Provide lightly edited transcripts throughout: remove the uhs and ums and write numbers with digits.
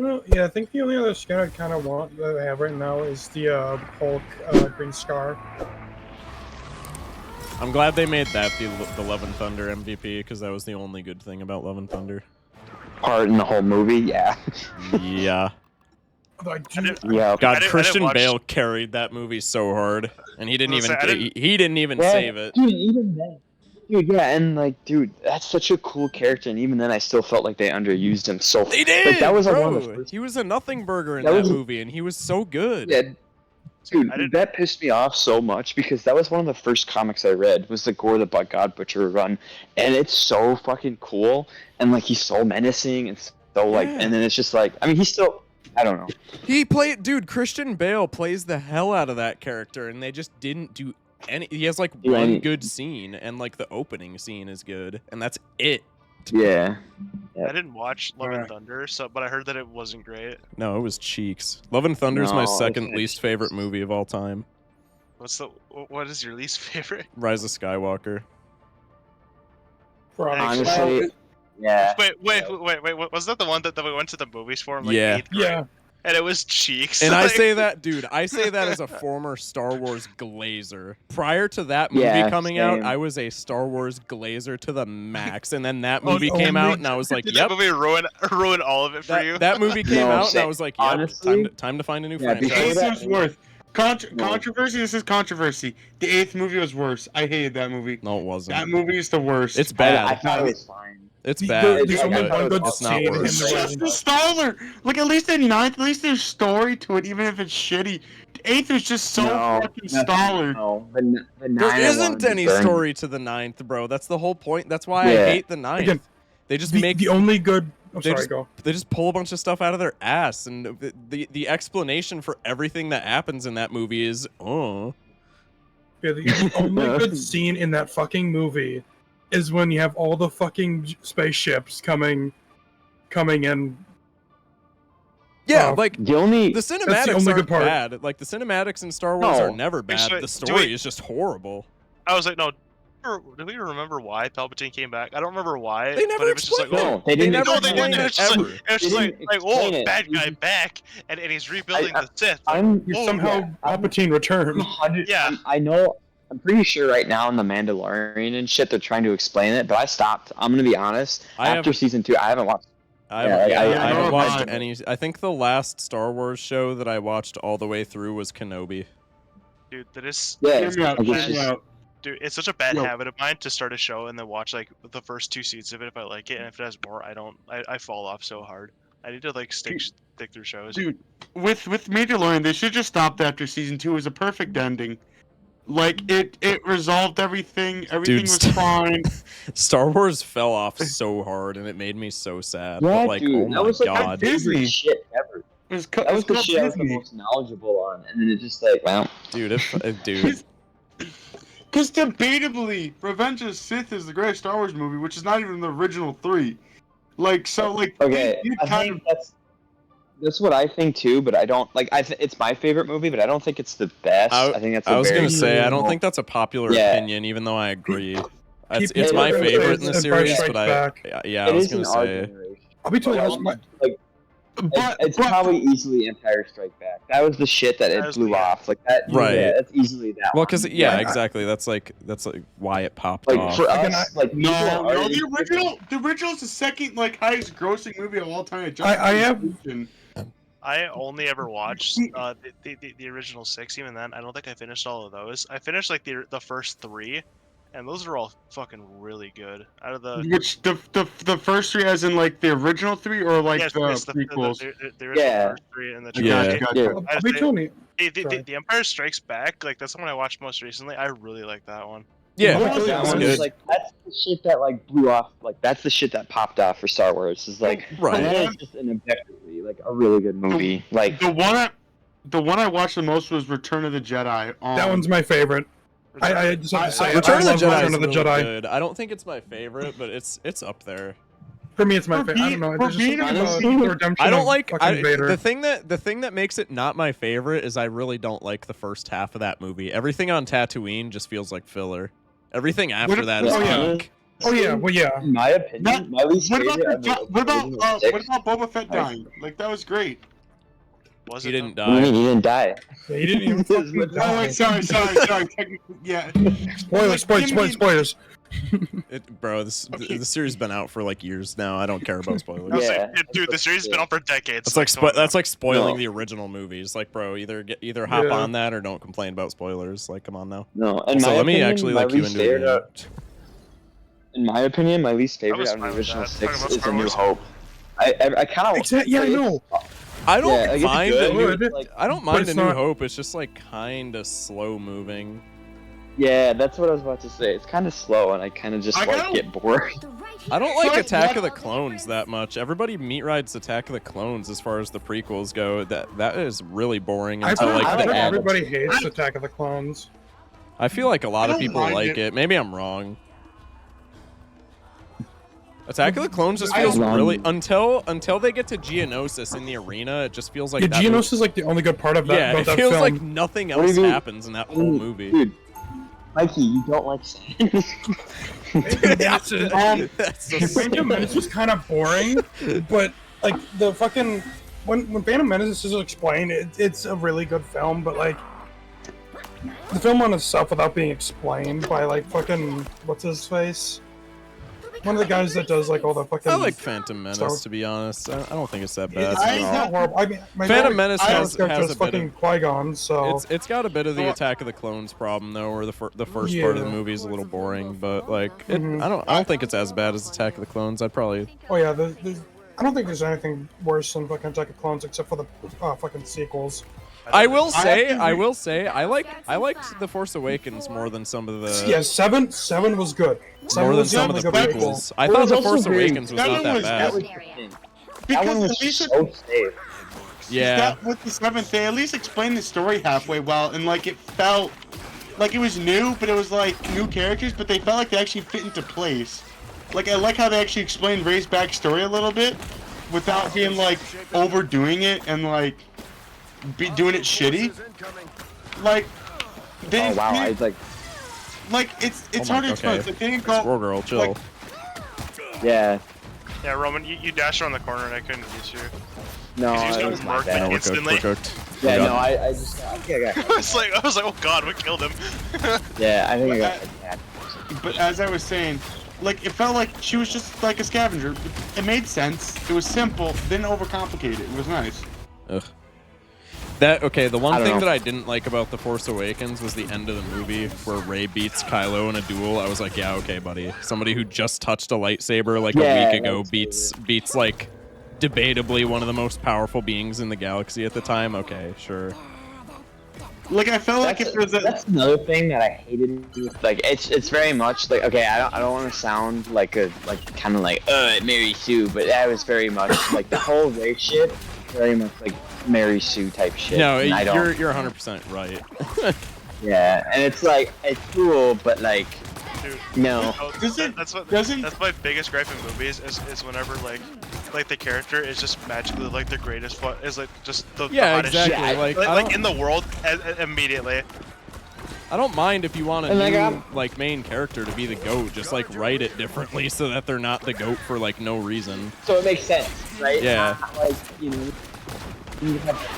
Well, yeah, I think the only other skin I kind of want that I have right now is the Hulk Green Scar. I'm glad they made that the Love and Thunder MVP because that was the only good thing about Love and Thunder. Part in the whole movie, yeah. Yeah. Yeah. God, Christian Bale carried that movie so hard, and he didn't even save it. Dude, even then. Dude, yeah, and like, dude, that's such a cool character, and even then, I still felt like they underused him so. They did. Like, that was like bro. one of the first. He was a nothing burger in that movie, and he was so good. Yeah, dude, that pissed me off so much because that was one of the first comics I read. Was the Gore the God Butcher run, and it's so fucking cool, and like he's so menacing and so like, and then it's just like, I mean, he's still. I don't know. Dude, Christian Bale plays the hell out of that character, and they just didn't do any. He has like one good scene, and like the opening scene is good, and that's it. Yeah. I didn't watch Love and Thunder, but I heard that it wasn't great. No, it was cheeks. Love and Thunder is my second least favorite movie of all time. What is your least favorite? Rise of Skywalker. Honestly. Yeah. Wait. Was that the one that we went to the movies for? In, like, yeah. 8th grade? And it was cheeks. And I say that, dude, I say that as a former Star Wars glazer. Prior to that movie coming out, I was a Star Wars glazer to the max. And then that movie came out, and I was like, Did yep. that movie ruin all of it for you? That movie came out, and I was like, yep, honestly, time to find a new franchise. The 8th was worse. Controversy, this is controversy. The 8th movie was worse. I hated that movie. No, it wasn't. That movie is the worst. It's bad. I thought it was fine. It's bad. There's only one good it's not scene worse. in the just the Starler. Like at least in 9th, at least there's story to it, even if it's shitty. 8th is just so fucking Starler. No, there isn't any story to the 9th, bro. That's the whole point. That's why I hate the 9th. Again, they just make the only good. They just pull a bunch of stuff out of their ass, and the explanation for everything that happens in that movie is Yeah, the only good scene in that fucking movie is when you have all the fucking spaceships coming in. Yeah, like the cinematics aren't bad. Like the cinematics in Star Wars are never bad. Actually, the story is just horrible. I was like, no. Do we remember why Palpatine came back? I don't remember why. They never explained it. No, they didn't. No, they didn't. It's just ever. like, oh, bad guy back, and he's rebuilding the Sith. Somehow Palpatine returned. Yeah, I know. I'm pretty sure right now in the Mandalorian and shit, they're trying to explain it, but I stopped. I'm gonna be honest. After season 2, I haven't watched. I haven't watched any. I think the last Star Wars show that I watched all the way through was Kenobi. Dude, that is. Dude, it's such a bad habit of mine to start a show and then watch like the first 2 seasons of it if I like it, and if it has more, I fall off so hard. I need to like stick through shows. Dude, with Mandalorian, they should just stopped after season 2. It was a perfect ending. Like it resolved everything. Everything was fine. Star Wars fell off so hard, and it made me so sad. Yeah, but, like, dude, oh that was like god, Disney shit ever. That was the shit I was the most knowledgeable on, and then it just like, wow. Dude, dude. Because debatably, Revenge of the Sith is the greatest Star Wars movie, which is not even the original 3. Like, so, like, okay, I think that's what I think too, but I don't like. It's my favorite movie, but I don't think it's the best. I think that's. I was gonna say I don't think that's a popular opinion, even though I agree. It's my favorite in the series, but I was gonna say. I'll be totally honest. It's probably easily Empire Strike Back. That was the shit that it blew off. Like that. Right. Yeah, that's easily that. Well, because exactly. That's like why it popped off. For us, like the original is the second like highest grossing movie of all time. I only ever watched the original 6. Even then, I don't think I finished all of those. I finished like the first 3, and those are all fucking really good. Out of the the first 3, as in like the original 3, or like the prequels. The first 3 and the The Empire Strikes Back. Like that's the one I watched most recently. I really like that one. Yeah, that's the shit that like blew off. Like that's the shit that popped off for Star Wars. Is like that is just an objectively like a really good movie. Like the one I watched the most was Return of the Jedi. That one's my favorite. I just have to say, Return of the Jedi is really good. I don't think it's my favorite, but it's up there. For me, it's my favorite. I don't know. I don't like the thing that makes it not my favorite is I really don't like the first half of that movie. Everything on Tatooine just feels like filler. Everything after that is peak. Oh yeah, well yeah. In my opinion, my least favorite. What about Boba Fett dying? Like that was great. He didn't die. He didn't die. Yeah, he didn't even fucking die. Oh, wait, sorry. Technically, yeah. Spoilers. Bro, the series has been out for like years now. I don't care about spoilers. Yeah, dude, the series has been out for decades. That's like spoiling the original movies. Like, bro, either hop on that or don't complain about spoilers. Like, come on now. No, and so let me actually like you into it. In my opinion, my least favorite out of the original 6 is A New Hope. I kind of I know. I don't mind I don't mind A New Hope. It's just like kind of slow moving. Yeah, that's what I was about to say. It's kind of slow, and I kind of just get bored. I don't like Attack of the Clones that much. Everybody meat rides Attack of the Clones as far as the prequels go. That is really boring. I think everybody hates Attack of the Clones. I feel like a lot of people like it. Maybe I'm wrong. Attack of the Clones just feels really until they get to Geonosis in the arena. It just feels like Geonosis is like the only good part of that. Yeah, it feels like nothing else happens in that whole movie. Dude, Mikey, you don't like Sans. Phantom Menace was kind of boring, but like the fucking when Phantom Menace is explained, it's a really good film. But like the film on itself, without being explained by like fucking what's his face. One of the guys that does like all the fucking. I like Phantom Menace to be honest. I don't think it's that bad. It's not horrible. I mean, Phantom Menace has a bit fucking Qui-Gon, so it's got a bit of the Attack of the Clones problem though, where the first part of the movie is a little boring, but like I don't think it's as bad as Attack of the Clones. I'd probably. Oh yeah, I don't think there's anything worse than fucking Attack of the Clones except for the fucking sequels. I will say, I liked The Force Awakens more than some of the. Yeah, seven was good. More than some of the prequels. I thought The Force Awakens was not that bad. That one was so safe. Yeah. With the 7th, they at least explained the story halfway well, and like it felt like it was new, but it was like new characters, but they felt like they actually fit into place. Like I like how they actually explained Rey's backstory a little bit, without being like overdoing it and like. Doing it shitty, like they. Oh wow! I like it's hard to explain. Like, they didn't go. Squirrel girl, chill. Like, yeah. Yeah, Roman, you dashed around the corner and I couldn't reach you. No, it was marked like instantly. Yeah, no, I just. I think I got. I was like, oh god, we killed him. Yeah, I think I got. But as I was saying, like it felt like she was just like a scavenger. It made sense. It was simple. Didn't overcomplicate it. It was nice. Ugh. The one thing that I didn't like about The Force Awakens was the end of the movie where Rey beats Kylo in a duel. I was like, yeah, okay, buddy. Somebody who just touched a lightsaber like a week ago beats like debatably one of the most powerful beings in the galaxy at the time. Okay, sure. Like I felt like if there was that's another thing that I hated. Like it's very much like okay, I don't want to sound like kind of like Mary Sue, but that was very much like the whole Rey shit. Very much like Mary Sue type shit. No, you're 100% right. Yeah, and it's like it's cool, but like dude, no. That's my biggest gripe in movies is whenever like the character is just magically like the greatest is like just the hottest exactly. shit. Like in the world immediately. I don't mind if you want a new like main character to be the GOAT, just like write it differently so that they're not the GOAT for like no reason. So it makes sense, right? Yeah. Like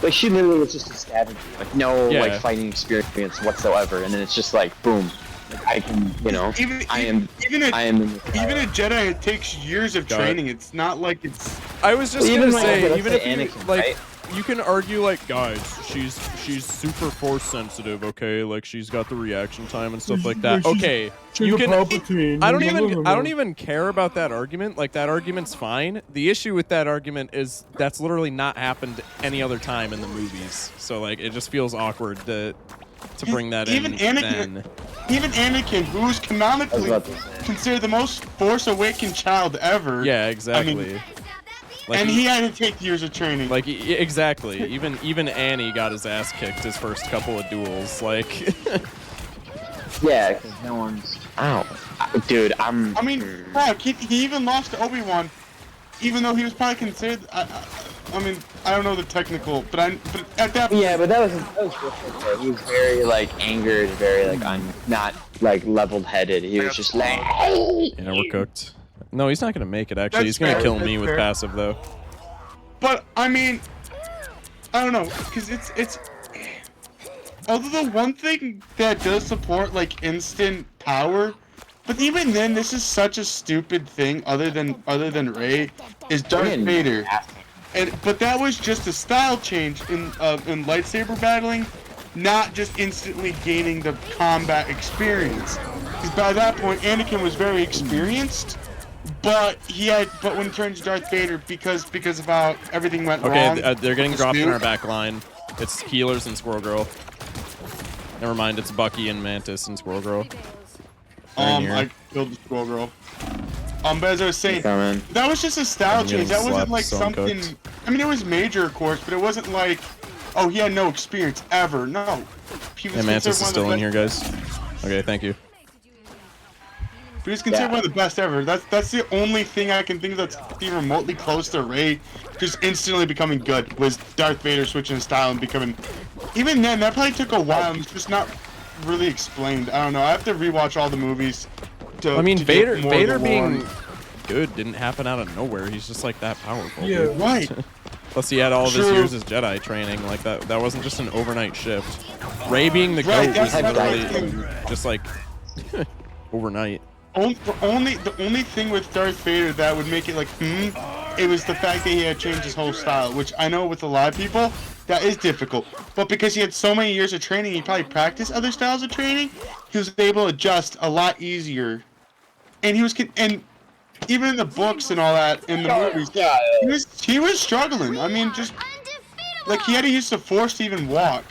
like she literally was just a scavenger, like no like fighting experience whatsoever, and then it's just like boom, like I can, even a Jedi, it takes years of training. It's not like it's. I was just gonna say, even if Anakin, like. Right? You can argue like, guys, she's super force sensitive, okay? Like she's got the reaction time and stuff like that. Okay, you can. I don't even care about that argument. Like that argument's fine. The issue with that argument is that's literally not happened any other time in the movies. So like it just feels awkward to bring that in. Even Anakin, who's canonically considered the most Force Awakened child ever. Yeah, exactly. I mean, like and he had to take years of training. Like exactly. Even Annie got his ass kicked his first couple of duels. Like. Yeah, because no one's. Ow, dude, I mean, fuck. He even lost to Obi-Wan, even though he was probably considered. I mean, don't know the technical, but at that point, yeah, but that was different. Though. He was very like angered, very like not like leveled-headed. He was just like, yeah, we're cooked. No, he's not gonna make it. Actually, he's gonna kill me with passive though. But I mean, I don't know, because it's. Although the one thing that does support like instant power, but even then, this is such a stupid thing. Other than Rey, is Darth Vader. But that was just a style change in lightsaber battling, not just instantly gaining the combat experience. Because by that point, Anakin was very experienced, but when it turned to Darth Vader, because of how everything went wrong. Okay, they're getting dropped in our back line. It's healers and Squirrel Girl. Never mind, it's Bucky and Mantis and Squirrel Girl. I killed the Squirrel Girl. But as I was saying, that was just a style change. That wasn't like something. I mean, it was major, of course, but it wasn't like, oh, he had no experience ever. No. Yeah, Mantis is still in here, guys. Okay, thank you. He was considered one of the best ever. That's the only thing I can think of that's even remotely close to Rey just instantly becoming good was Darth Vader switching his style and becoming. Even then, that probably took a while and it's just not really explained. I don't know. I have to rewatch all the movies. I mean, Vader being good didn't happen out of nowhere. He's just like that powerful. Yeah, right. Plus, he had all of his years as Jedi training. Like that wasn't just an overnight shift. Rey being the GOAT was literally just like overnight. The only thing with Darth Vader that would make it like it was the fact that he had changed his whole style, which I know with a lot of people that is difficult. But because he had so many years of training, he probably practiced other styles of training. He was able to adjust a lot easier, and even in the books and all that in the movies, he was struggling. I mean, just like he had to use the Force to even walk.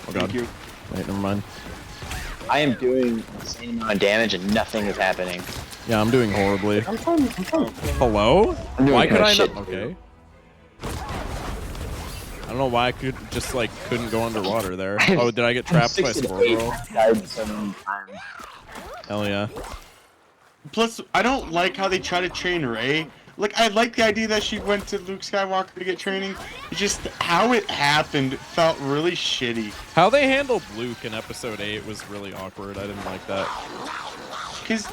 Oh God! Wait, never mind. I am doing the same amount of damage and nothing is happening. Yeah, I'm doing horribly. Hello? Why could I not? Okay. I don't know why I couldn't go underwater there. Oh, did I get trapped by Squirrel? Hell yeah. Plus, I don't like how they try to train Rey. Like, I like the idea that she went to Luke Skywalker to get training. It's just how it happened felt really shitty. How they handled Luke in Episode 8 was really awkward. I didn't like that. Because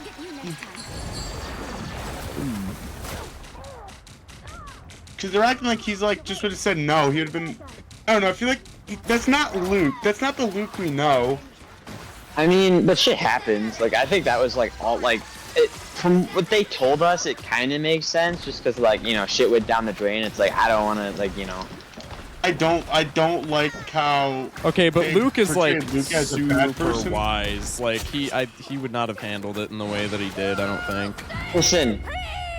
they're acting like he's like just would have said no. He would have been. I don't know. I feel like that's not Luke. That's not the Luke we know. I mean, but shit happens. Like, I think that was like all like. From what they told us, it kind of makes sense, just because like shit went down the drain. It's like I don't want to I don't like how. Okay, but Luke is like super wise. Like he would not have handled it in the way that he did. I don't think. Listen,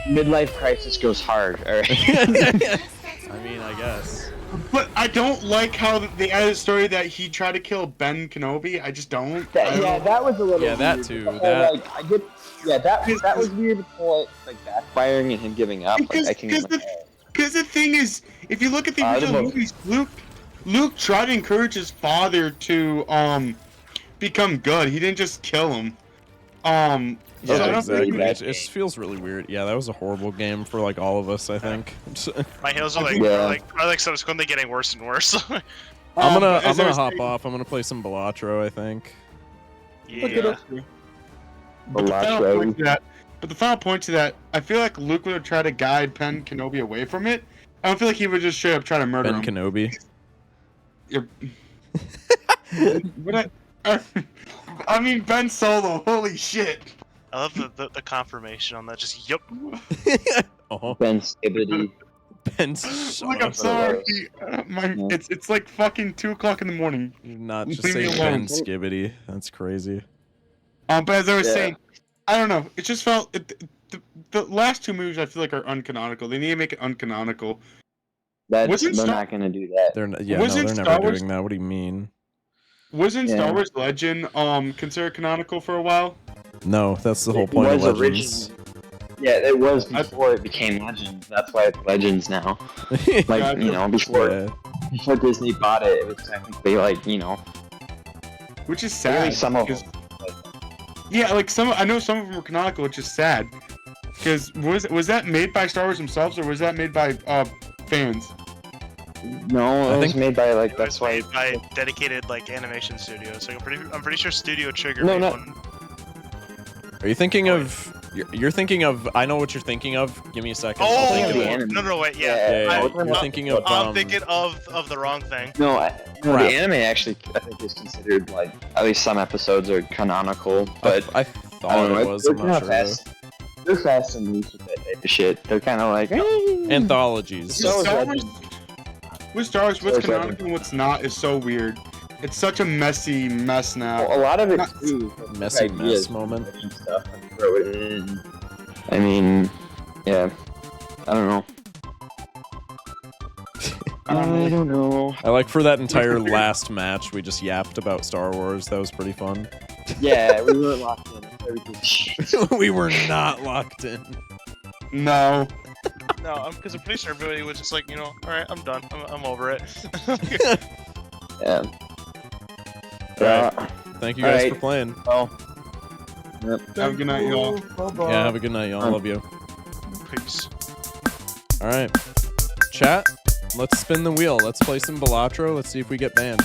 midlife crisis goes hard. All right. I mean, I guess. But I don't like how they added a story that he tried to kill Ben Kenobi. I just don't. That was a little. Yeah, that weird. too. That. Like, I get. Yeah, that was weird before like backfiring and him giving up. Because the thing is, if you look at the original movies, Luke tried to encourage his father to become good. He didn't just kill him. Yeah, exactly. It just feels really weird. Yeah, that was a horrible game for like all of us, I think. My heals are like subsequently getting worse and worse. I'm gonna hop off. I'm gonna play some Balatro, I think. Yeah. But the final point to that, I feel like Luke would have tried to guide Ben Kenobi away from it. I don't feel like he would just straight up try to murder him. Ben Kenobi. I mean Ben Solo. Holy shit! I love the confirmation on that. Just yup. Ben Skibbity. Ben. Like I'm sorry. It's like fucking 2 o'clock in the morning. Not just say Ben Skibbity. That's crazy. But as I was saying, I don't know. It just felt the last 2 movies I feel like are uncanonical. They need to make it uncanonical. They're not gonna do that. They're never doing that. What do you mean? Wasn't Star Wars Legend considered canonical for a while? No, that's the whole point of Legends. Yeah, it was before it became Legends. That's why it's Legends now. Like before Disney bought it, it was technically like Which is sad. Some of them. Yeah, like I know some of them were canonical, which is sad. Because was that made by Star Wars themselves, or was that made by fans? No, it was made by like That's why made by dedicated like animation studios. Like I'm pretty sure Studio Trigger No, made no. one. Are you thinking of? You're thinking of. I know what you're thinking of. Give me a second. Oh, I'll think of the it. anime. no, wait, You're thinking of. I'm thinking of the wrong thing. No, the Crap. anime actually I think is considered like at least some episodes are canonical, but I I thought don't know. it was. They're I'm kind not of sure. fast. They're fast and loose with that type of shit. They're kind of like Anthologies. So- Star Wars, with Star Wars, what's Star Wars canonical and what's not is so weird. It's such a messy mess now. Well, a lot of it Not- too. Messy ideas mess moment. and stuff and throw it in. I mean, yeah. I don't know. I don't know. I like for that entire last match, we just yapped about Star Wars. That was pretty fun. Yeah, we weren't locked in. Everything. We were not locked in. No. No, because I'm pretty sure everybody was just like, all right, I'm done. I'm over it. Yeah. Alright. Thank you guys Alright. for playing. Well. Yep. Have a good night, y'all. Bye-bye. Yeah, have a good night, y'all. Love you. Peace. Alright. Chat, let's spin the wheel. Let's play some Balatro. Let's see if we get banned.